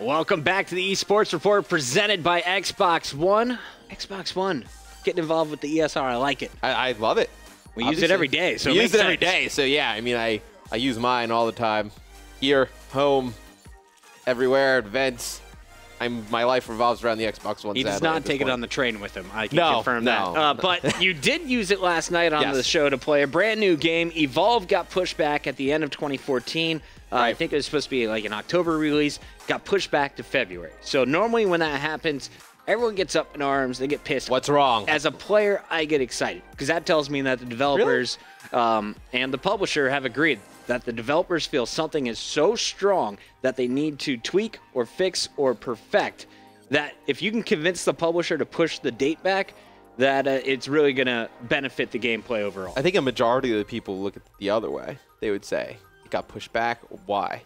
Welcome back to the eSports Report presented by Xbox One. Xbox One, getting involved with the ESR. I like it. I love it. We use it every day. So we use it every day. So yeah, I mean, I use mine all the time. Here, home, everywhere, events. My life revolves around the Xbox One. He does not take it on the train with him. I can confirm that. But you did use it last night on the show to play a brand new game. Evolve got pushed back at the end of 2014. I think it was supposed to be like an October release. Got pushed back to February. So normally when that happens, everyone gets up in arms. They get pissed. What's wrong? As a player, I get excited because that tells me that the developers and the publisher have agreed that the developers feel something is so strong that they need to tweak or fix or perfect, that if you can convince the publisher to push the date back, that it's really going to benefit the gameplay overall. I think a majority of the people look at it the other way. They would say, it got pushed back, why?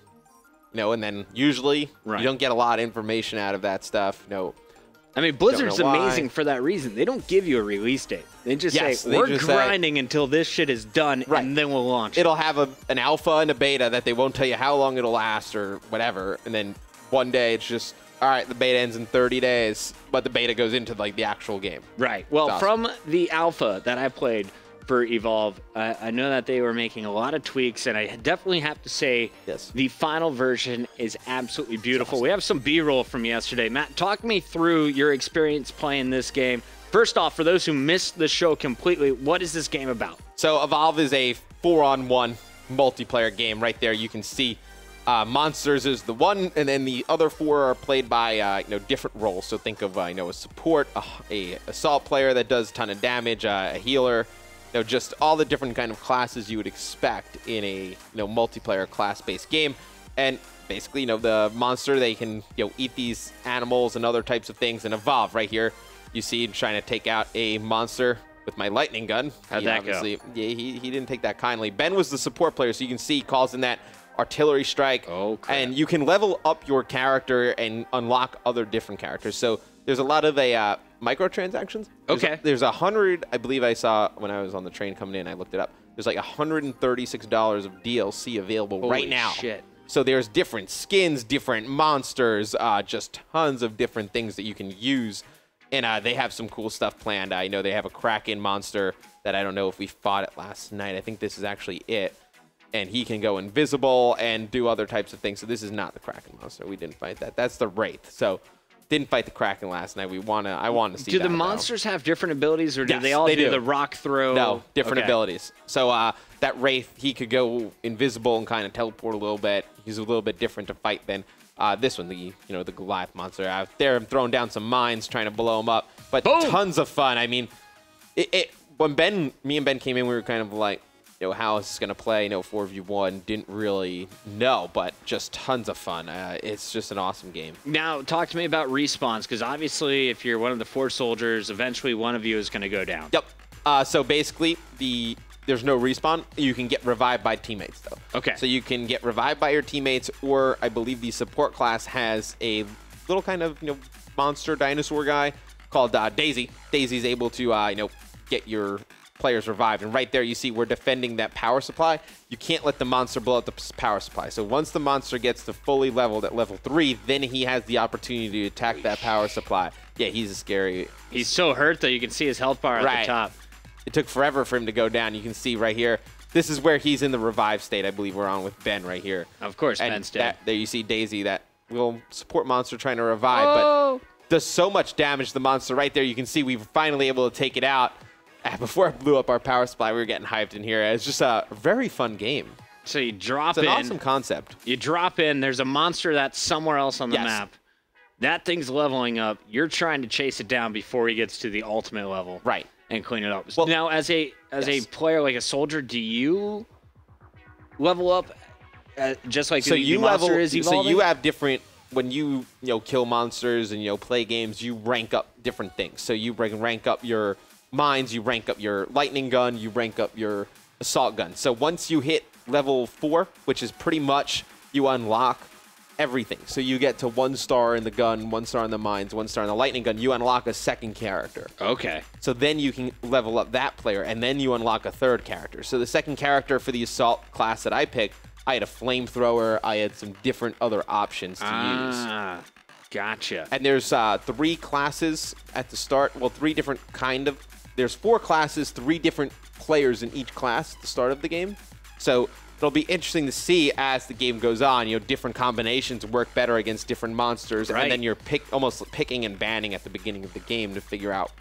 You know, and then usually you don't get a lot of information out of that stuff. No. I mean, Blizzard's amazing for that reason. They don't give you a release date. They just say, we're grinding until this shit is done, and then we'll launch it. It'll have an alpha and a beta that they won't tell you how long it'll last or whatever. And then one day it's just, all right, the beta ends in 30 days, but the beta goes into, like, the actual game. Right. Well, from the alpha that I played for Evolve, I know that they were making a lot of tweaks, and I definitely have to say the final version is absolutely beautiful. We have some B-roll from yesterday. Matt, talk me through your experience playing this game. First off, for those who missed the show completely, what is this game about? So Evolve is a 4-on-1 multiplayer game. Right there you can see Monsters is the one, and then the other four are played by different roles. So think of a support, a assault player that does a ton of damage, a healer, just all the different kind of classes you would expect in a multiplayer class-based game. And basically, the monster, they can eat these animals and other types of things and evolve. Right here, you see trying to take out a monster with my lightning gun. How'd that go? Yeah, he didn't take that kindly. Ben was the support player, so you can see he calls in that artillery strike. Oh, crap. And you can level up your character and unlock other different characters. So there's a lot of microtransactions. There's 100, I believe I saw when I was on the train coming in, I looked it up. There's like $136 of DLC available right now. Shit. So there's different skins, different monsters, just tons of different things that you can use. And they have some cool stuff planned. I know they have a Kraken monster that I don't know if we fought it last night. I think this is actually it. And he can go invisible and do other types of things. So this is not the Kraken monster. We didn't fight that. That's the Wraith. So didn't fight the Kraken last night. I want to see that. Do the monsters have different abilities, or do they all do the rock throw? No, different abilities. So that Wraith, he could go invisible and kind of teleport a little bit. He's a little bit different to fight than this one, the Goliath monster. Out there, I'm throwing down some mines, trying to blow him up. But tons of fun. I mean, when me and Ben came in, we were kind of like, how is this going to play? 4v1, didn't really know, but just tons of fun. It's just an awesome game. Now, talk to me about respawns, because obviously if you're one of the 4 soldiers, eventually one of you is going to go down. Yep. So basically, there's no respawn. You can get revived by teammates, though. Okay. So you can get revived by your teammates, or I believe the support class has a little kind of, monster dinosaur guy called Daisy. Daisy's able to, get your players revived, and right there you see we're defending that power supply. You can't let the monster blow up the power supply. So once the monster gets to fully leveled at level 3, then he has the opportunity to attack that power supply. Yeah, he's a scary. He's so hurt though. You can see his health bar at the top. It took forever for him to go down. You can see right here. This is where he's in the revive state. I believe we're on with Ben right here. Of course, and Ben's dead. There you see Daisy, that little support monster trying to revive, but does so much damage to the monster. Right there, you can see we were finally able to take it out. Before I blew up our power supply, we were getting hyped in here. It's just a very fun game. So you drop in. It's an awesome concept. You drop in. There's a monster that's somewhere else on the map. That thing's leveling up. You're trying to chase it down before he gets to the ultimate level. Right. And clean it up. Well, now, as a player, like a soldier, do you level up just like the monster is evolving? So you have different. When you kill monsters and play games, you rank up different things. So you rank up your mines, you rank up your lightning gun, you rank up your assault gun. So once you hit level 4, which is pretty much you unlock everything. So you get to 1 star in the gun, 1 star in the mines, 1 star in the lightning gun. You unlock a second character. Okay. So then you can level up that player, and then you unlock a third character. So the second character for the assault class that I picked I had a flamethrower. I had some different other options to use. Gotcha. And there's 3 classes at the start. Well, 3 different kind of. There's 4 classes, 3 different players in each class at the start of the game. So it'll be interesting to see as the game goes on, different combinations work better against different monsters. Right. And then you're almost picking and banning at the beginning of the game to figure out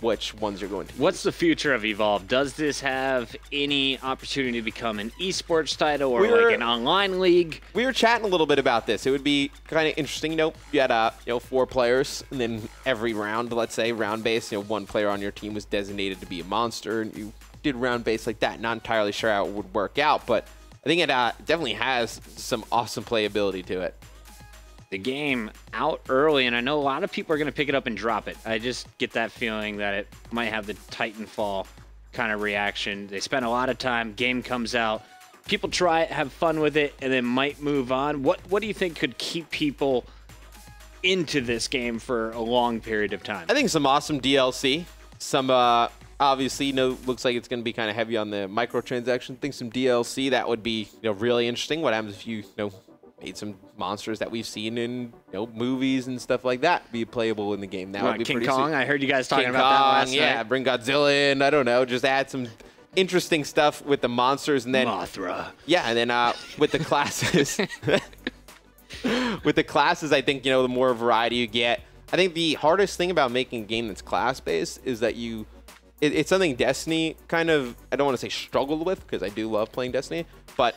which ones you're going to use. What's the future of Evolve? Does this have any opportunity to become an esports title or like an online league? We were chatting a little bit about this. It would be kind of interesting. You had 4 players, and then every round, let's say round base, 1 player on your team was designated to be a monster, and you did round base like that. Not entirely sure how it would work out, but I think it definitely has some awesome playability to it. The game out early, and I know a lot of people are going to pick it up and drop it. I just get that feeling that it might have the Titanfall kind of reaction. They spend a lot of time, game comes out, people try it, have fun with it, and then might move on. What do you think could keep people into this game for a long period of time? I think some awesome DLC. Some, obviously, looks like it's going to be kind of heavy on the microtransaction. I think some DLC, that would be really interesting. What happens if you made some monsters that we've seen in movies and stuff like that be playable in the game? That would be King pretty Kong. I heard you guys talking about that last night. Bring Godzilla in. I don't know. Just add some interesting stuff with the monsters, and then Mothra. Yeah, and then with the classes, with the classes, I think the more variety you get. I think the hardest thing about making a game that's class based is that it's something Destiny kind of, I don't want to say struggled with, because I do love playing Destiny, but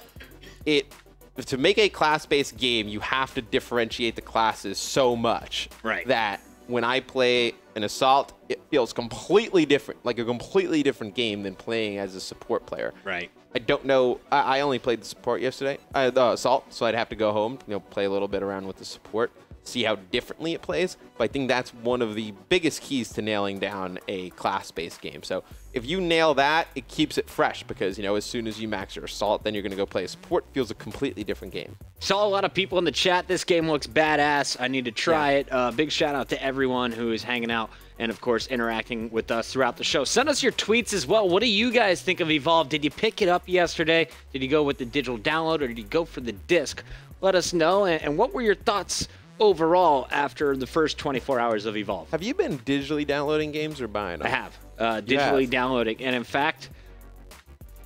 to make a class-based game, you have to differentiate the classes so much that when I play an Assault, it feels completely different, like a completely different game than playing as a support player. Right. I don't know. I only played the support yesterday, the Assault, so I'd have to go home, play a little bit around with the support, see how differently it plays. But I think that's one of the biggest keys to nailing down a class-based game. So if you nail that, it keeps it fresh, because as soon as you max your Assault, then you're going to go play a support. It feels a completely different game. Saw a lot of people in the chat. This game looks badass. I need to try it. Big shout out to everyone who is hanging out and, of course, interacting with us throughout the show. Send us your tweets as well. What do you guys think of Evolve? Did you pick it up yesterday? Did you go with the digital download, or did you go for the disc? Let us know. And what were your thoughts overall after the first 24 hours of Evolve? Have you been digitally downloading games or buying them? I have. Digitally downloading. And in fact,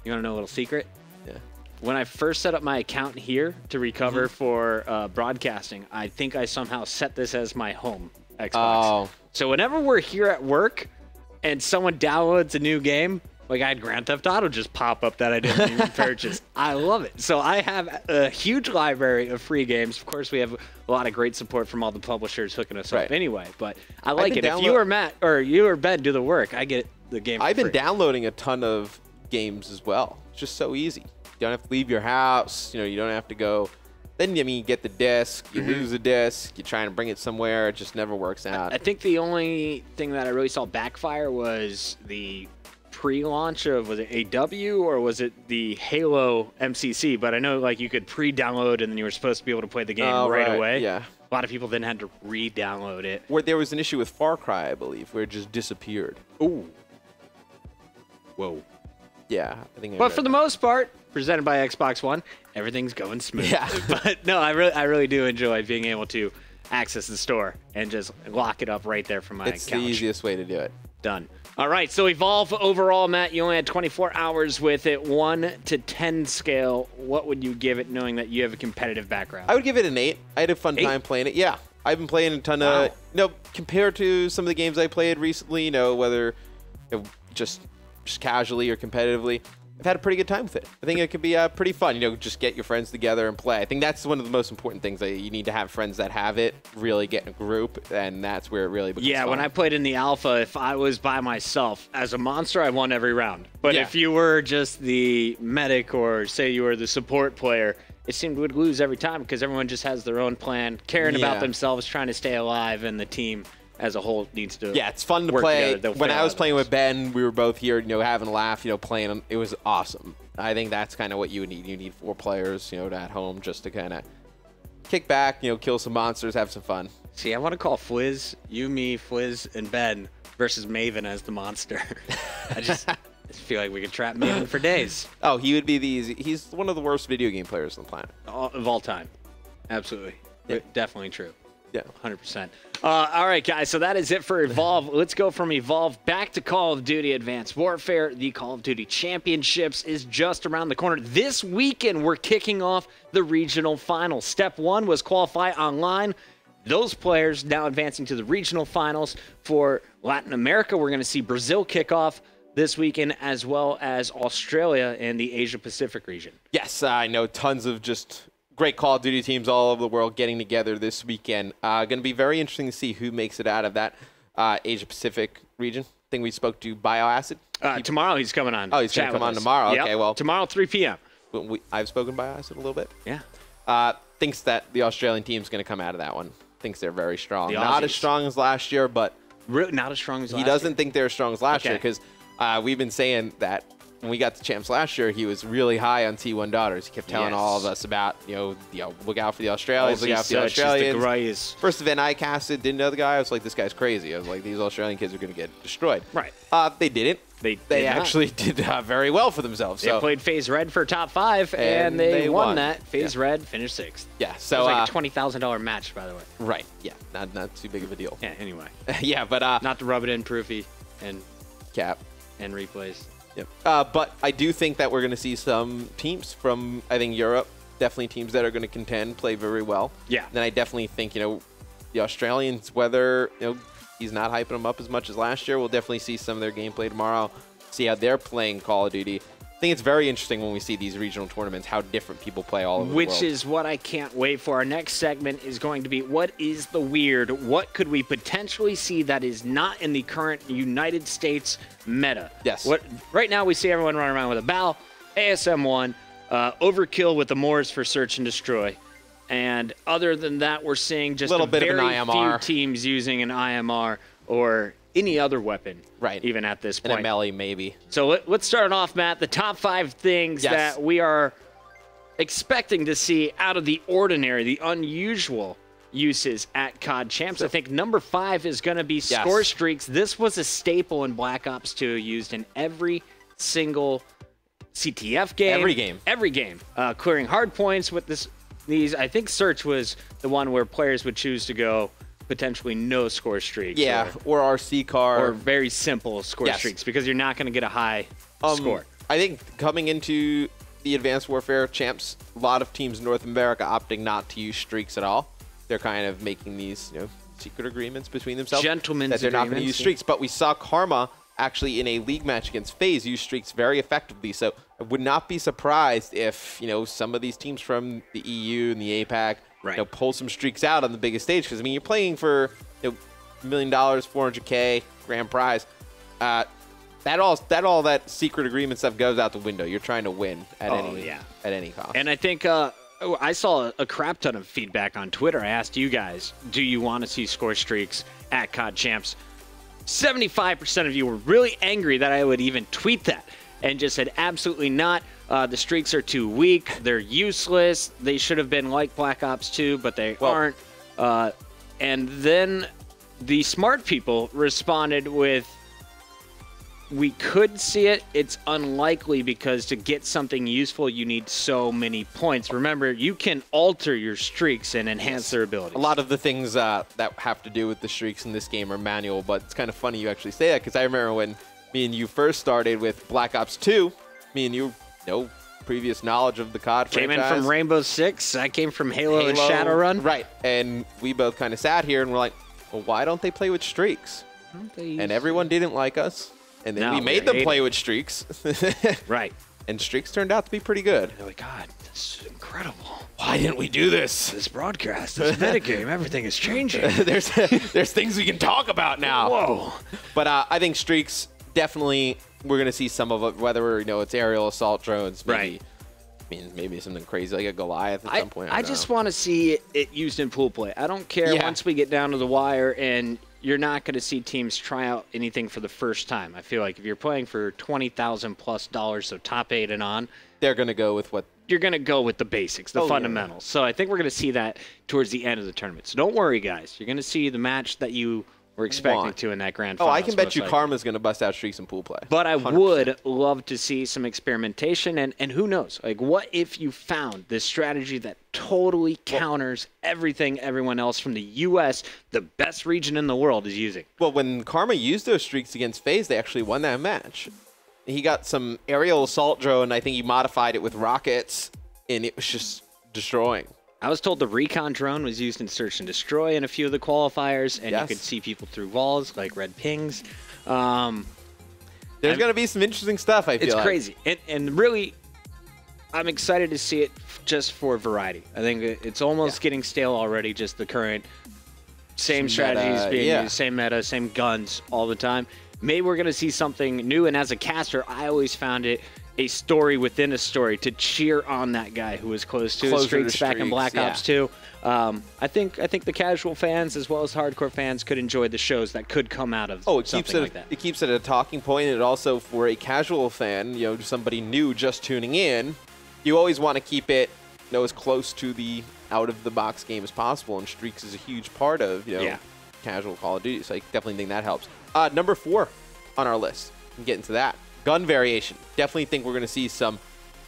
you want to know a little secret? Yeah. When I first set up my account here to recover for broadcasting, I think I somehow set this as my home Xbox. Oh. So whenever we're here at work and someone downloads a new game, like I had Grand Theft Auto just pop up that I didn't even purchase. I love it. So I have a huge library of free games. Of course, we have a lot of great support from all the publishers hooking us up anyway. But I like it. If you or Matt or you or Ben do the work, I get the game for free. I've been downloading a ton of games as well. It's just so easy. You don't have to leave your house. You don't have to go. Then, you get the disc, you lose the disc, you're trying to bring it somewhere, it just never works out. I think the only thing that I really saw backfire was the pre-launch of, was it AW or was it the Halo MCC? But I know you could pre-download and then you were supposed to be able to play the game right away. Yeah. A lot of people then had to re-download it. Where there was an issue with Far Cry, I believe, where it just disappeared. Ooh. Whoa. Yeah, I think. But for the most part, presented by Xbox One, everything's going smooth. Yeah. But no, I really do enjoy being able to access the store and just lock it up right there from my couch. It's the easiest way to do it. Done. All right, so Evolve overall, Matt, you only had 24 hours with it. 1 to 10 scale, what would you give it, knowing that you have a competitive background? I would give it an 8. I had a fun time playing it. Yeah, I've been playing a ton of, compared to some of the games I played recently, whether just casually or competitively, I've had a pretty good time with it. I think it could be pretty fun, just get your friends together and play. I think that's one of the most important things. You need to have friends that have it, really get in a group, and that's where it really becomes fun. When I played in the alpha, if I was by myself as a monster, I won every round. But if you were just the medic or say you were the support player, it seemed we would lose every time because everyone just has their own plan, caring about themselves, trying to stay alive, and the team as a whole needs to it's fun to play. When I was playing with Ben, we were both here, having a laugh, playing. It was awesome. I think that's kind of what you would need. You need 4 players, at home just to kind of kick back, kill some monsters, have some fun. See, I want to call Fwiz, you, me, Fwiz, and Ben versus Maven as the monster. It feel like we could trap Maven for days. Oh, he would be the easy. He's one of the worst video game players on the planet. Of all time. Absolutely. Yeah. Definitely true. Yeah. 100%. All right, guys, so that is it for Evolve. Let's go from Evolve back to Call of Duty Advanced Warfare. The Call of Duty Championships is just around the corner. This weekend, we're kicking off the regional finals. Step 1 was qualify online. Those players now advancing to the regional finals. For Latin America, we're going to see Brazil kick off this weekend, as well as Australia and the Asia-Pacific region. Yes, I know tons of just great Call of Duty teams all over the world getting together this weekend. Going to be very interesting to see who makes it out of that Asia-Pacific region. I think we spoke to Bioacid. Tomorrow he's coming on. Oh, he's going to come on tomorrow. Yep. Okay, well. Tomorrow, 3 p.m. I've spoken to Bioacid a little bit. Yeah. Thinks that the Australian team's going to come out of that one. Thinks they're very strong. The Not Aussies. as strong as last year, but Really not as strong as last he doesn't year. think they're as strong as last year because we've been saying that when we got the champs last year, he was really high on T1 daughters. He kept telling all of us about, look out for the Australians, look out for the Australians. First event I casted, didn't know the guy. I was like, this guy's crazy. I was like, these Australian kids are going to get destroyed. Right. They didn't. They actually did very well for themselves. They played FaZe Red for top 5, and they won that. FaZe Red finished 6th. Yeah, so it was like a $20,000 match, by the way. Right. Yeah, not too big of a deal. Yeah. Anyway. Yeah, but not to rub it in, Proofy and Cap and replays. Yep. But I do think that we're going to see some teams from, I think, Europe, definitely teams that are going to contend, play very well. Yeah. Then I definitely think, the Australians, whether, he's not hyping them up as much as last year, we'll definitely see some of their gameplay tomorrow, see how they're playing Call of Duty. I think it's very interesting when we see these regional tournaments, how different people play all over the world. Which is what I can't wait for. Our next segment is going to be, what is the weird? What could we potentially see that is not in the current United States meta? Yes. Right now, we see everyone running around with a BAL, ASM-1, Overkill with the Moors for Search and Destroy. And other than that, we're seeing just a bit of an very IMR. few teams using an IMR or any other weapon, right? Even at this point. And a melee, maybe. So let's start off, Matt. The top 5 things that we are expecting to see out of the ordinary, the unusual uses at COD Champs. I think number 5 is going to be score streaks. This was a staple in Black Ops 2, used in every single CTF game. Every game. Clearing hard points with these. I think Search was the one where players would choose to go potentially no score streaks. Yeah, or RC car. Or very simple score streaks, because you're not going to get a high score. I think coming into the Advanced Warfare Champs, a lot of teams in North America opting not to use streaks at all. They're kind of making these secret agreements between themselves. Gentlemen's that they're not going to agreements, use streaks. But we saw Karma actually in a league match against FaZe use streaks very effectively. So I would not be surprised if, some of these teams from the EU and the APAC pull some streaks out on the biggest stage. Because, I mean, you're playing for $1 million, $400K, grand prize. That secret agreement stuff goes out the window. You're trying to win at any cost. And I think I saw a crap ton of feedback on Twitter. I asked you guys, do you want to see score streaks at COD Champs? 75% of you were really angry that I would even tweet that, and just said absolutely not. The streaks are too weak. They're useless. They should have been like Black Ops 2, but they aren't. And then the smart people responded with, we could see it. It's unlikely, because to get something useful, you need so many points. Remember, you can alter your streaks and enhance their abilities. A lot of the things that have to do with the streaks in this game are manual, but it's kind of funny you actually say that, because I remember when me and you first started with Black Ops 2, me and you, no previous knowledge of the COD franchise. Came in from Rainbow Six. I came from Halo and Shadowrun. Right, and we both kind of sat here and we're like, well, why don't they play with streaks? And everyone didn't like us. And then we made them play with streaks. Right. And streaks turned out to be pretty good. They're like, God, this is incredible. Why didn't we do this? This broadcast, this metagame, everything is changing. There's things we can talk about now. Whoa. But I think streaks, definitely, we're going to see some of it, whether it's aerial assault drones, maybe. Right. I mean, maybe something crazy like a Goliath at some point. I just want to see it used in pool play. I don't care once we get down to the wire, and you're not going to see teams try out anything for the first time. I feel like if you're playing for $20,000+, so top 8 and on, they're going to go with what? You're going to go with the basics, the fundamentals. Yeah. So I think we're going to see that towards the end of the tournament. So don't worry, guys. You're going to see the match that you We're expecting to in that grand Oh, finals. I can bet you Karma's going to bust out streaks in pool play. But I 100%. would love to see some experimentation, and who knows? Like, what if you found this strategy that totally counters everything everyone else from the U.S., the best region in the world, is using? Well, when Karma used those streaks against FaZe, they actually won that match. He got some aerial assault drone. I think he modified it with rockets, and it was just destroying. I was told the recon drone was used in search and destroy in a few of the qualifiers, and you could see people through walls like red pings. There's going to be some interesting stuff, I feel like. It's crazy. And really, I'm excited to see it just for variety. I think it's almost getting stale already, just the current same strategies being used, same meta, same guns all the time. Maybe we're going to see something new, and as a caster, I always found it a story within a story to cheer on that guy who was close to his streaks back in Black Ops 2. I think the casual fans as well as hardcore fans could enjoy the shows that could come out of something like that. It keeps it a talking point, and it also, for a casual fan, somebody new just tuning in, you always want to keep it as close to the out-of-the-box game as possible, and streaks is a huge part of casual Call of Duty, so I definitely think that helps. Number 4 on our list. We'll get into that. Gun variation. Definitely think we're going to see some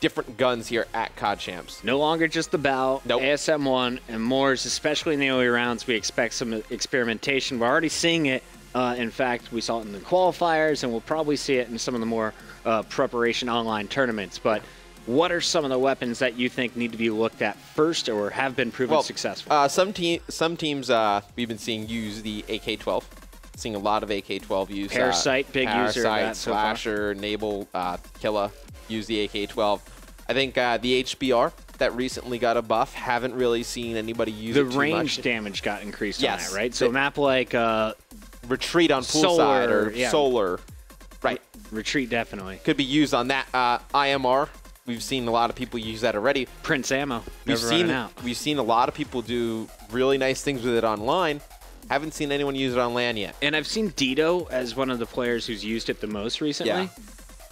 different guns here at COD Champs. No longer just the bow, ASM-1, and more, especially in the early rounds. We expect some experimentation. We're already seeing it. In fact, we saw it in the qualifiers, and we'll probably see it in some of the more preparation online tournaments. But what are some of the weapons that you think need to be looked at first or have been proven successful? Some teams we've been seeing use the AK-12. Seeing a lot of AK-12 use. Parasite, big user of that so far. Slasher, Nable, Killa use the AK-12. I think the HBR that recently got a buff, haven't really seen anybody use it too much. The range damage got increased on that, right? So a map like Retreat on Poolside or Solar. Right. Retreat definitely. Could be used on that. IMR, we've seen a lot of people use that already. Prince ammo, never running out. We've seen a lot of people do really nice things with it online. Haven't seen anyone use it on LAN yet. And I've seen Dito as one of the players who's used it the most recently. Yeah.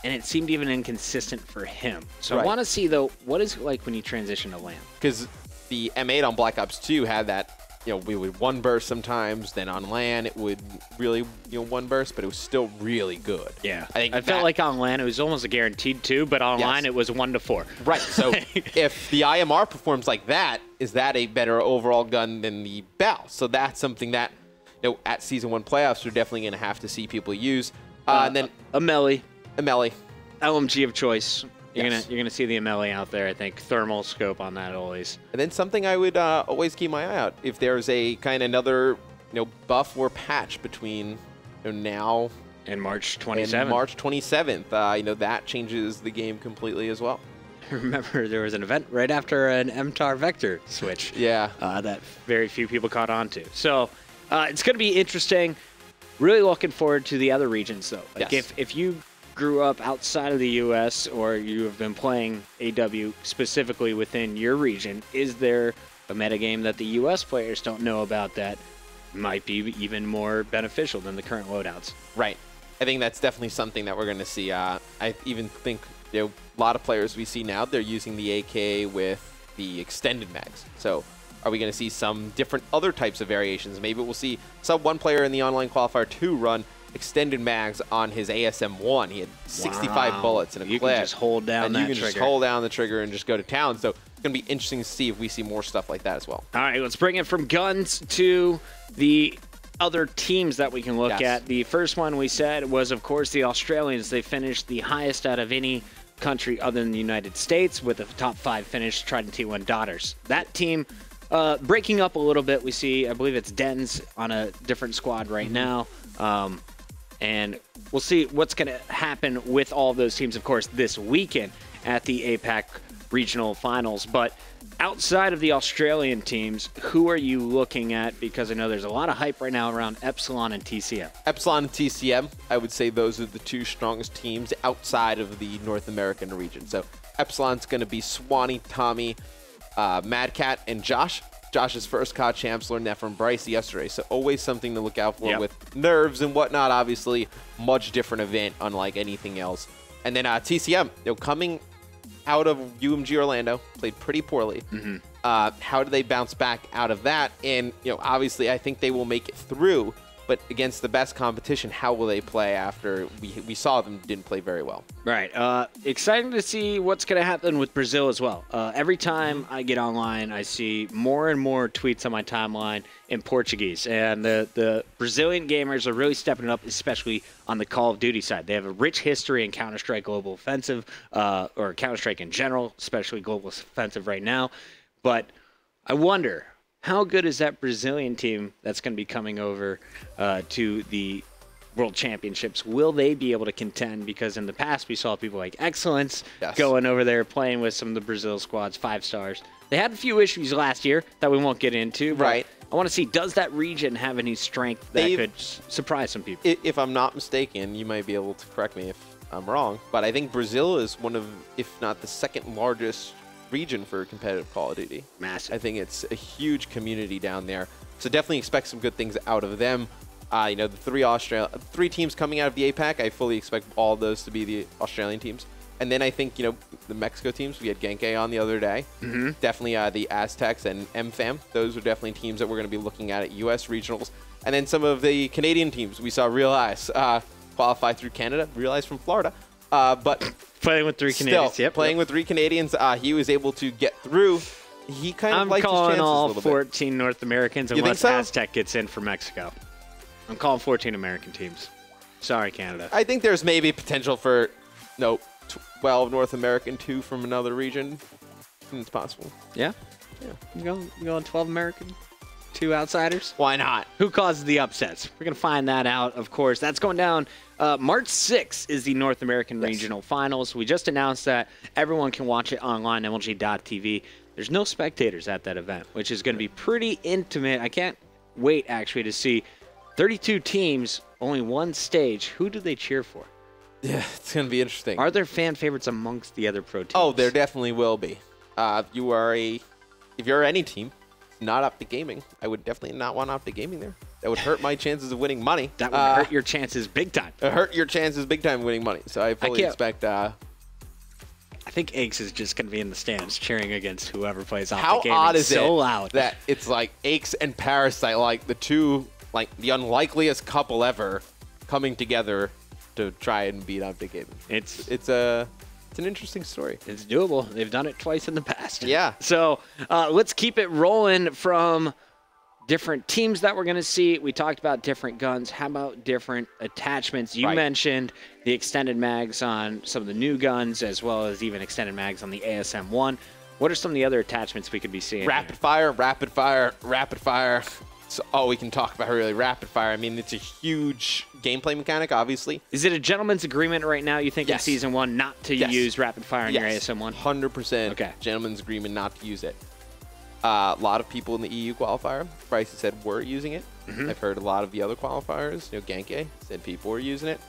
And it seemed even inconsistent for him. So I want to see, though, what is it like when you transition to LAN? Because the M8 on Black Ops 2 had that, we would one burst sometimes. Then on LAN, it would really, one burst, but it was still really good. Yeah. I felt like on LAN, it was almost a guaranteed 2, but online, it was 1 to 4. Right. So if the IMR performs like that, is that a better overall gun than the Bell? So that's something that, at Season 1 playoffs, we're definitely going to have to see people use. And then a melee. LMG of choice. You're gonna see the Amelie out there. I think thermal scope on that always. And then something I would always keep my eye out, if there's a kind of another buff or patch between now and March 27th. And March 27th, that changes the game completely as well. Remember, there was an event right after an MTAR Vector switch. Yeah. That very few people caught on to. So it's going to be interesting. Really looking forward to the other regions, though. Like if you grew up outside of the U.S. or you have been playing AW specifically within your region, is there a metagame that the U.S. players don't know about that might be even more beneficial than the current loadouts? Right. I think that's definitely something that we're going to see. I even think a lot of players we see now, they're using the AK with the extended mags. So are we going to see some different other types of variations? Maybe we'll see one player in the online qualifier 2 run extended mags on his ASM-1. He had 65 bullets in a clip. You can just hold down that trigger. You can just hold down the trigger and just go to town. So it's going to be interesting to see if we see more stuff like that as well. All right, let's bring it from guns to the other teams that we can look at. The first one we said was, of course, the Australians. They finished the highest out of any country other than the United States with a top 5 finish, Trident T1 Daughters. That team breaking up a little bit. We see, I believe it's Dens on a different squad right now. And we'll see what's going to happen with all of those teams, of course, this weekend at the APAC Regional Finals. But outside of the Australian teams, who are you looking at? Because I know there's a lot of hype right now around Epsilon and TCM. Epsilon and TCM, I would say those are the 2 strongest teams outside of the North American region. So Epsilon's going to be Swanee, Tommy, Mad Cat, and Josh. Josh's first COD Champs, learned that from Bryce yesterday. So always something to look out for with nerves and whatnot. Obviously, much different event, unlike anything else. And then TCM, coming out of UMG Orlando, played pretty poorly. How do they bounce back out of that? And obviously, I think they will make it through but against the best competition, how will they play after we saw them didn't play very well? Right. Exciting to see what's going to happen with Brazil as well. Every time I get online, I see more and more tweets on my timeline in Portuguese. And the Brazilian gamers are really stepping it up, especially on the Call of Duty side. They have a rich history in Counter-Strike Global Offensive, or Counter-Strike in general, especially Global Offensive right now. But I wonder, how good is that Brazilian team that's going to be coming over to the World Championships? Will they be able to contend? Because in the past, we saw people like Excellence going over there playing with some of the Brazil squads, 5 stars. They had a few issues last year that we won't get into. But I want to see, does that region have any strength that could surprise some people? If I'm not mistaken, you might be able to correct me if I'm wrong, but I think Brazil is one of, if not the second largest region for competitive Call of Duty. Massive. I think it's a huge community down there. So definitely expect some good things out of them. You know, the 3 teams coming out of the APAC, I fully expect all of those to be the Australian teams. And then I think, you know, the Mexico teams, we had Genke on the other day. Definitely the Aztecs and MFAM. Those are definitely teams that we're going to be looking at US regionals. And then some of the Canadian teams. We saw Real Eyes qualify through Canada, Real Eyes from Florida. But playing with 3 Canadians. Still, playing with 3 Canadians, he was able to get through. He kind of liked his chances a little bit. I'm calling all 14 North Americans unless Aztec gets in for Mexico. I'm calling 14 American teams. Sorry, Canada. I think there's maybe potential for 12 North American, 2 from another region. It's possible. Yeah? Yeah. You going 12 American, 2 outsiders? Why not? Who causes the upsets? We're going to find that out, of course. That's going down. March 6th is the North American Regional Finals. We just announced that everyone can watch it online, MLG.tv. There's no spectators at that event, which is going to be pretty intimate. I can't wait, actually, to see 32 teams, only 1 stage. Who do they cheer for? Yeah, it's going to be interesting. Are there fan favorites amongst the other pro teams? Oh, there definitely will be. If you're any team not Optic Gaming, I would definitely not want Optic Gaming there. That would hurt my chances of winning money. That would hurt your chances big time. It hurt your chances big time winning money. So I fully expect... I think Aches is just going to be in the stands cheering against whoever plays Optic How Gaming. odd is so it loud. that it's like Aches and Parasite, like the two, like the unlikeliest couple ever coming together to try and beat Optic Gaming. It's an interesting story. It's doable. They've done it twice in the past. Yeah. So let's keep it rolling from different teams that we're going to see. We talked about different guns. How about different attachments? You mentioned the extended mags on some of the new guns, as well as even extended mags on the ASM-1. What are some of the other attachments we could be seeing? Rapid fire, rapid fire, rapid fire. It's all we can talk about, really. Rapid fire. I mean, it's a huge gameplay mechanic, obviously. Is it a gentleman's agreement right now, you think, in Season 1 not to use rapid fire in your ASM-1? 100% gentleman's agreement not to use it. A lot of people in the EU qualifier, Bryce said, were using it. I've heard a lot of the other qualifiers, Genke said people were using it.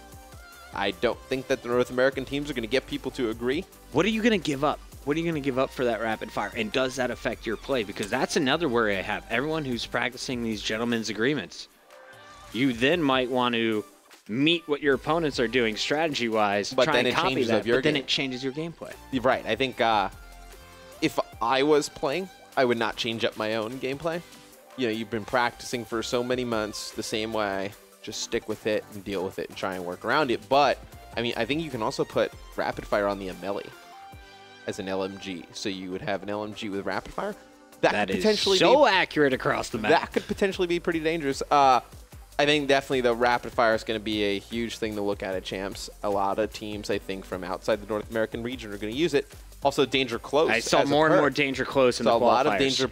I don't think that the North American teams are going to get people to agree. What are you going to give up? What are you going to give up for that rapid fire? And does that affect your play? Because that's another worry I have. Everyone who's practicing these gentlemen's agreements, you then might want to meet what your opponents are doing strategy-wise, try and copy that, but then it changes your gameplay. You're right. I think if I was playing, I would not change up my own gameplay. You know, you've been practicing for so many months the same way. Just stick with it and deal with it and try and work around it. But, I mean, I think you can also put rapid fire on the Amelie as an LMG. So you would have an LMG with rapid fire. That could potentially is so accurate across the map. That could potentially be pretty dangerous. I think definitely the rapid fire is going to be a huge thing to look at Champs. A lot of teams, I think, from outside the North American region are going to use it. Also, danger close. I saw more and more danger close in the qualifiers. A lot of danger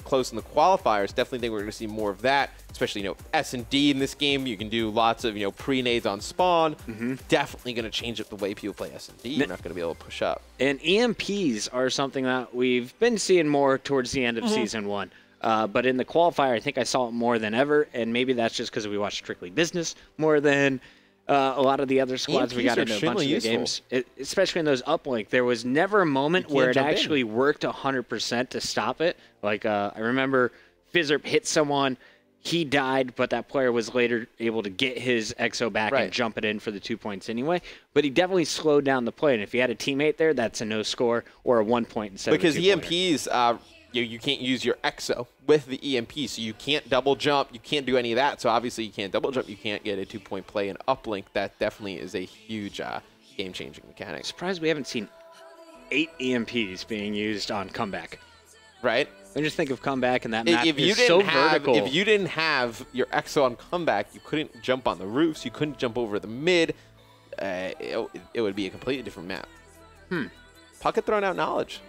close in the qualifiers. Definitely think we're going to see more of that. Especially, S&D in this game. You can do lots of, pre-nades on spawn. Definitely going to change up the way people play S&D. You're not going to be able to push up. And EMPs are something that we've been seeing more towards the end of Season 1. But in the qualifier, I think I saw it more than ever. And maybe that's just because we watched Strictly Business more than a lot of the other squads. We got into a bunch of the games, especially in those uplink. There was never a moment where it actually worked 100% to stop it. Like I remember Fizzerp hit someone, he died, but that player was later able to get his EXO back and jump it in for the 2 points anyway. But he definitely slowed down the play, and if he had a teammate there, that's a no score or a 1 point instead because of a 2 EMPs you can't use your EXO with the EMP, so you can't double jump, you can't do any of that. So obviously you can't double jump, you can't get a 2-point play and uplink. That definitely is a huge game-changing mechanic. Surprised we haven't seen 8 EMPs being used on comeback. Right? I just think of comeback and that map if is so vertical. If you didn't have your EXO on comeback, you couldn't jump on the roofs, you couldn't jump over the mid. It would be a completely different map. Pocket thrown out knowledge.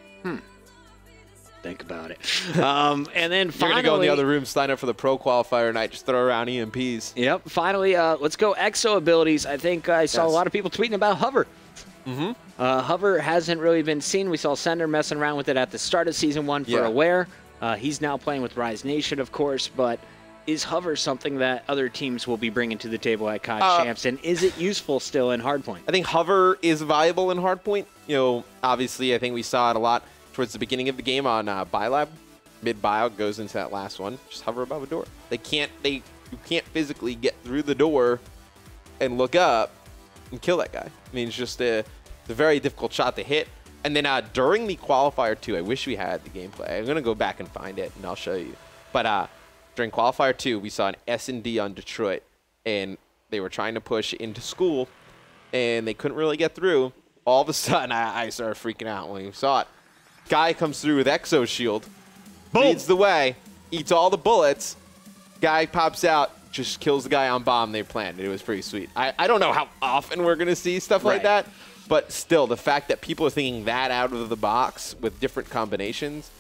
Think about it. And then finally, you're gonna go in the other room, sign up for the pro qualifier night, just throw around EMPs. Yep. Finally, let's go EXO abilities. I think I saw a lot of people tweeting about Hover. Hover hasn't really been seen. We saw Sender messing around with it at the start of Season 1 for Aware. He's now playing with Rise Nation, of course, but is Hover something that other teams will be bringing to the table at COD Champs, and is it useful still in Hardpoint? I think Hover is viable in Hardpoint. You know, obviously, I think we saw it a lot towards the beginning of the game on Biolab. Mid-bio goes into that last one. Just hover above a door. You can't physically get through the door and look up and kill that guy. I mean, it's just a very difficult shot to hit. And then during the qualifier 2, I wish we had the gameplay. I'm going to go back and find it, and I'll show you. But during qualifier 2, we saw an S&D on Detroit, and they were trying to push into school, and they couldn't really get through. All of a sudden, I started freaking out when we saw it. Guy comes through with Exo Shield, leads the way, eats all the bullets. Guy pops out, just kills the guy on bomb they planned. It was pretty sweet. I don't know how often we're going to see stuff like that, but still, the fact that people are thinking that out of the box with different combinations,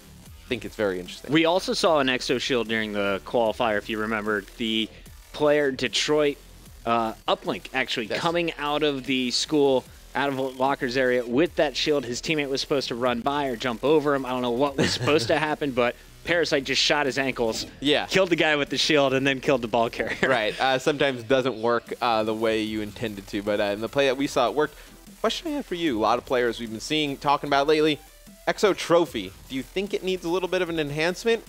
I think it's very interesting. We also saw an Exo Shield during the qualifier, if you remember. The player Detroit uplink actually coming out of the school, out of Locker's area with that shield. His teammate was supposed to run by or jump over him. I don't know what was supposed to happen, but Parasite just shot his ankles, killed the guy with the shield, and then killed the ball carrier. Right. Sometimes doesn't work the way you intended to, but in the play that we saw, it worked. Question I have for you, a lot of players we've been talking about lately, Exo Trophy. Do you think it needs a little bit of an enhancement?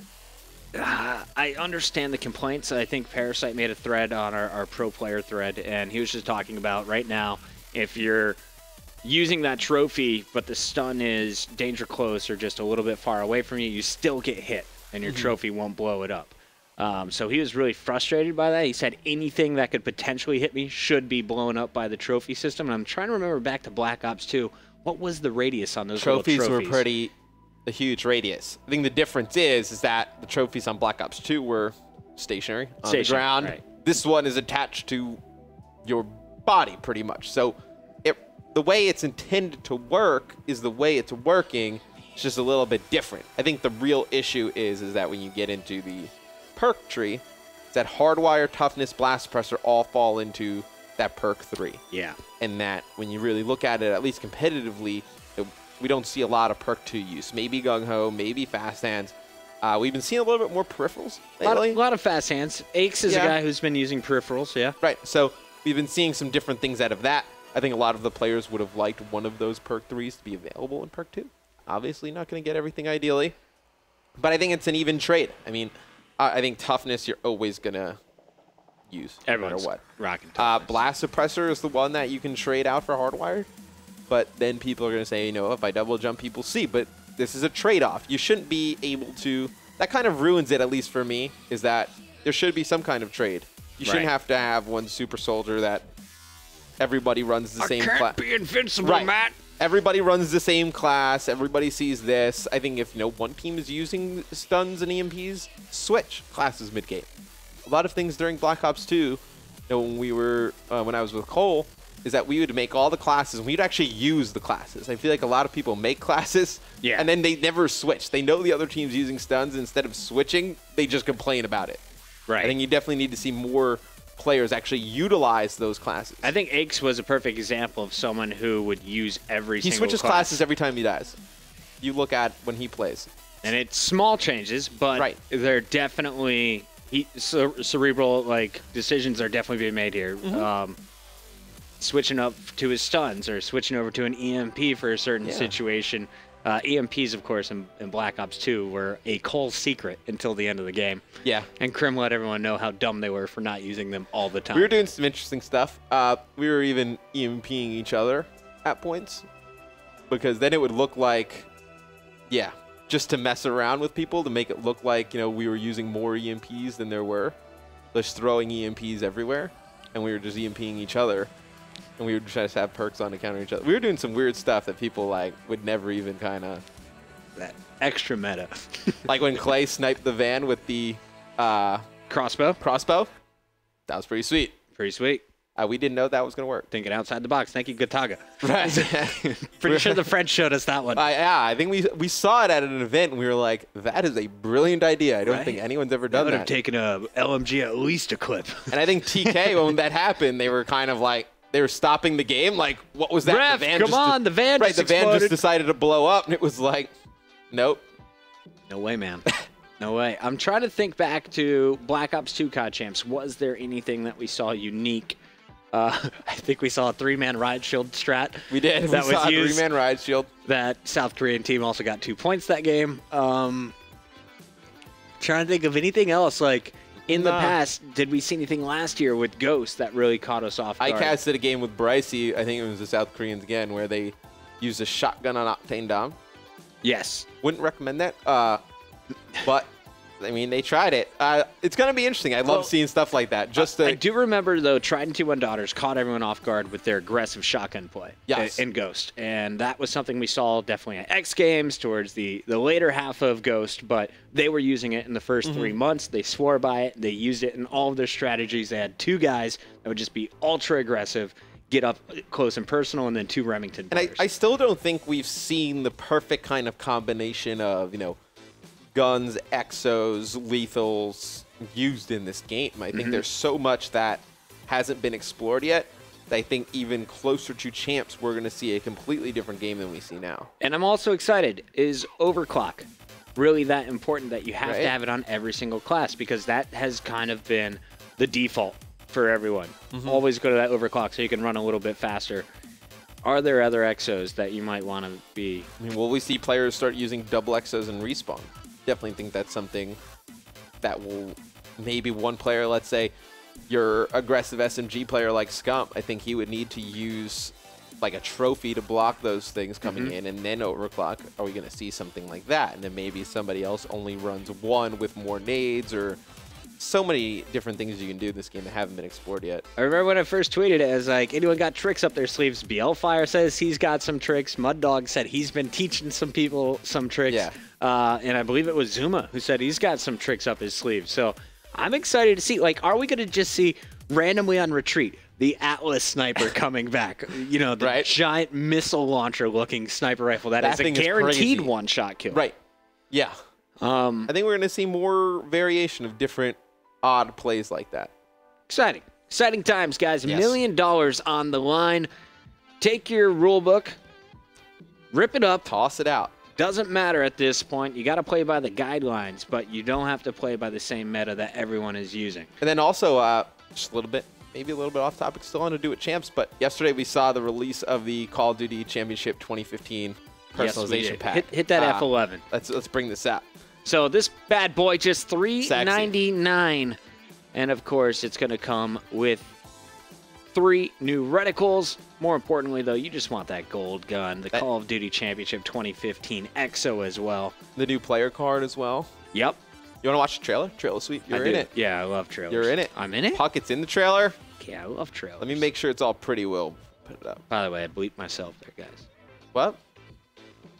I understand the complaints. I think Parasite made a thread on our pro player thread, and he was just talking about right now, if you're using that trophy, but the stun is danger close or just a little bit far away from you, you still get hit, and your trophy won't blow it up. So he was really frustrated by that. He said anything that could potentially hit me should be blown up by the trophy system. And I'm trying to remember back to Black Ops 2, what was the radius on those trophies? Little trophies? Were pretty a huge radius. I think the difference is that the trophies on Black Ops 2 were stationary on the ground. Right. This one is attached to your body pretty much. So the way it's intended to work is the way it's working. It's just a little bit different. I think the real issue is that when you get into the perk tree, it's that hardwire, toughness, blast suppressor all fall into that perk 3. Yeah. And that when you really look at it, at least competitively, we don't see a lot of perk 2 use. Maybe Gung Ho, maybe Fast Hands. We've been seeing a little bit more peripherals lately. A lot of Fast Hands. Aches is a guy who's been using peripherals, Right. So we've been seeing some different things out of that. I think a lot of the players would have liked one of those perk 3s to be available in perk 2. Obviously not going to get everything ideally, but I think it's an even trade. I mean, I think toughness you're always going to use no matter what. Rocking toughness. Blast suppressor is the one that you can trade out for hardwired, but then people are going to say, you know, if I double jump, people see. But this is a trade-off. You shouldn't be able to. That kind of ruins it, at least for me, is that there should be some kind of trade. You shouldn't have to have one super soldier that everybody runs the same class. I can't be invincible, Matt. Everybody runs the same class. Everybody sees this. I think if one team is using stuns and EMPs, switch classes mid-game. A lot of things during Black Ops 2, when we were when I was with Cole, is that we would make all the classes and we'd actually use the classes. I feel like a lot of people make classes and then they never switch. They know the other team's using stuns, and instead of switching, they just complain about it. Right. I think you definitely need to see more players actually utilize those classes. I think Aches was a perfect example of someone who would use every single class. He switches classes every time he dies. You look at when he plays. And it's small changes, but they're definitely cerebral decisions are definitely being made here. Switching up to his stuns or switching over to an EMP for a certain situation. EMPs, of course, in Black Ops 2 were a Cole secret until the end of the game. Yeah. And Krim let everyone know how dumb they were for not using them all the time. We were doing some interesting stuff. We were even EMPing each other at points, because then it would look like, just to mess around with people, to make it look like, you know, we were using more EMPs than there were. Just throwing EMPs everywhere, and we were just EMPing each other, and we would try to have perks on to counter each other. We were doing some weird stuff that people like would never even kind of... That extra meta. Like when Clay sniped the van with the... Crossbow. That was pretty sweet. Pretty sweet. We didn't know that was going to work. Thinking outside the box. Thank you, Gataga. Right. Pretty sure the French showed us that one. Yeah, I think we saw it at an event, and we were like, that is a brilliant idea. I don't think anyone's ever done that. Would have taken a LMG at least a clip. And I think TK, when that happened, they were kind of like, they were stopping the game. Like, what was that? Ref, the van come on, the van just exploded. The van just decided to blow up, and it was like, nope. No way, man. No way. I'm trying to think back to Black Ops 2 COD Champs. Was there anything that we saw unique? I think we saw a 3-man riot shield strat. We did. That we saw a 3-man riot shield. That South Korean team also got 2 points that game. Trying to think of anything else. Like, in the past, did we see anything last year with Ghost that really caught us off guard? I casted a game with Brycey, I think it was the South Koreans again, where they used a shotgun on Octane Dom. Yes. Wouldn't recommend that. But... I mean, they tried it. It's going to be interesting. I love seeing stuff like that. I do remember, though, Trident 2-1 Daughters caught everyone off guard with their aggressive shotgun play in Ghost. And that was something we saw definitely at X Games towards the later half of Ghost. But they were using it in the first 3 months. They swore by it. They used it in all of their strategies. They had 2 guys that would just be ultra aggressive, get up close and personal, and then 2 Remington players. And I still don't think we've seen the perfect kind of combination of, you know, guns, exos, lethals used in this game. I think there's so much that hasn't been explored yet that I think even closer to Champs, we're going to see a completely different game than we see now. And I'm also excited. Is overclock really that important that you have to have it on every single class? Because that has kind of been the default for everyone. Always go to that overclock so you can run a little bit faster. Are there other exos that you might want to be? I mean, will we see players start using double exos and respawn? Definitely think that's something that will maybe one player, let's say your aggressive SMG player like Scump, I think he would need to use like a trophy to block those things coming in and then overclock. Are we going to see something like that? And then maybe somebody else only runs one with more nades, or so many different things you can do in this game that haven't been explored yet. I remember when I first tweeted it, as like, anyone got tricks up their sleeves? BLFire says he's got some tricks. Mud Dog said he's been teaching some people some tricks. Yeah. And I believe it was Zuma who said he's got some tricks up his sleeve. So I'm excited to see, like, are we going to just see randomly on retreat the Atlas sniper coming back? You know, the giant missile launcher looking sniper rifle that is a guaranteed one-shot kill. Right. Yeah. I think we're going to see more variation of different odd plays like that. Exciting. Exciting times, guys. $1 million on the line. Take your rule book, rip it up. Toss it out. Doesn't matter at this point. You got to play by the guidelines, but you don't have to play by the same meta that everyone is using. And then also, just a little bit, maybe a little bit off topic, still on to do with Champs, but yesterday we saw the release of the Call of Duty Championship 2015 personalization pack. Hit that F11. Let's bring this out. So this bad boy, just $3.99. And of course, it's going to come with 3 new reticles. More importantly, though, you just want that gold gun. The Call of Duty Championship 2015 EXO as well. The new player card as well. Yep. You want to watch the trailer? Trailer sweet. You're in it. Yeah, I love trailers. You're in it. I'm in it? Puckett's in the trailer. Yeah, I love trailers. Let me make sure it's all pretty. We'll put it up. By the way, I bleeped myself there, guys. What?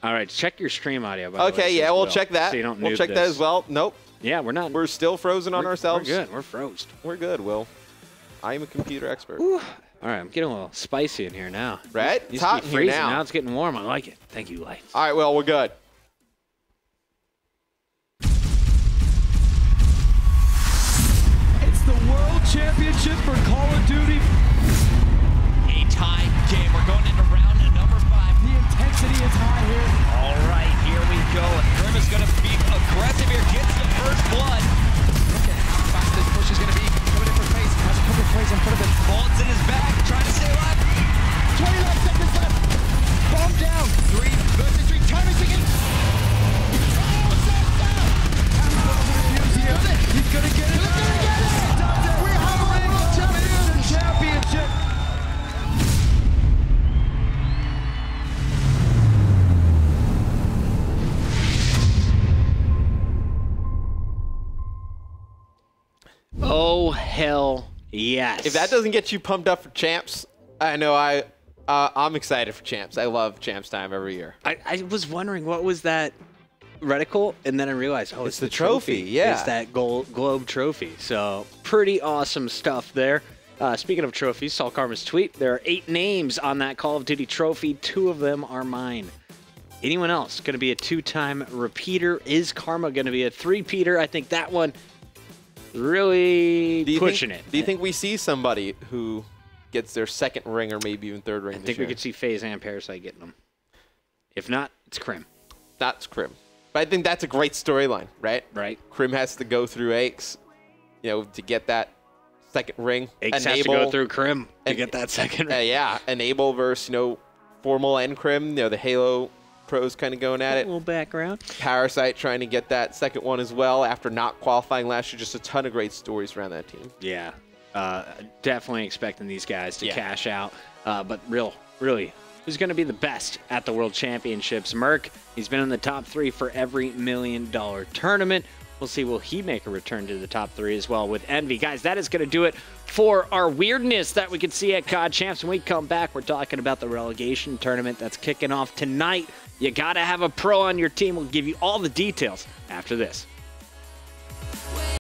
All right, check your stream audio, by the way. Okay, yeah, we'll check that. So you don't we'll check that as well. Nope. Yeah, we're not. We're still frozen on ourselves. We're good. We're frozen. We're good, Will. I am a computer expert. Ooh. All right, I'm getting a little spicy in here now. Right? It's hot in here now. Now it's getting warm. I like it. Thank you, lights. All right, well, we're good. It's the World Championship for Call of Duty. A tie game. We're going into round number 5. The intensity is high here. All right, here we go. And Grim is going to be aggressive here. Gets the first blood. Look at how fast this push is going to be. Coming in for Face. Has a couple of plays in front of him. Bullets in his back. Trying to stay alive. 29 seconds left. Bomb down. 3 versus 3. Time is ticking. Oh, hell yes. If that doesn't get you pumped up for Champs, I know I'm excited for Champs. I love Champs time every year. I was wondering what was that reticle, and then I realized, oh, it's the trophy. Yeah. It's that globe trophy. So pretty awesome stuff there. Speaking of trophies, saw Karma's tweet. There are 8 names on that Call of Duty trophy. 2 of them are mine. Anyone else going to be a 2-time repeater? Is Karma going to be a 3-peater? I think that one really pushing it. Do you think we see somebody who gets their 2nd ring or maybe even 3rd ring I think we could see FaZe and Parasite getting them. If not, it's Crim. That's Crim. But I think that's a great storyline, right? Right. Crim has to go through Aches, to get that 2nd ring. Aches has to go through Crim to get that 2nd ring. Yeah, Enable versus, Formal and Crim. The Halo pros kind of going at it. A little background. Parasite trying to get that 2nd one as well after not qualifying last year. Just a ton of great stories around that team. Yeah. Definitely expecting these guys to cash out. But really, who's going to be the best at the World Championships? Merc, he's been in the top 3 for every $1 million tournament. We'll see, will he make a return to the top 3 as well with Envy? Guys, that is going to do it for our weirdness that we could see at COD Champs. When we come back, we're talking about the relegation tournament that's kicking off tonight. You got to have a pro on your team. We'll give you all the details after this.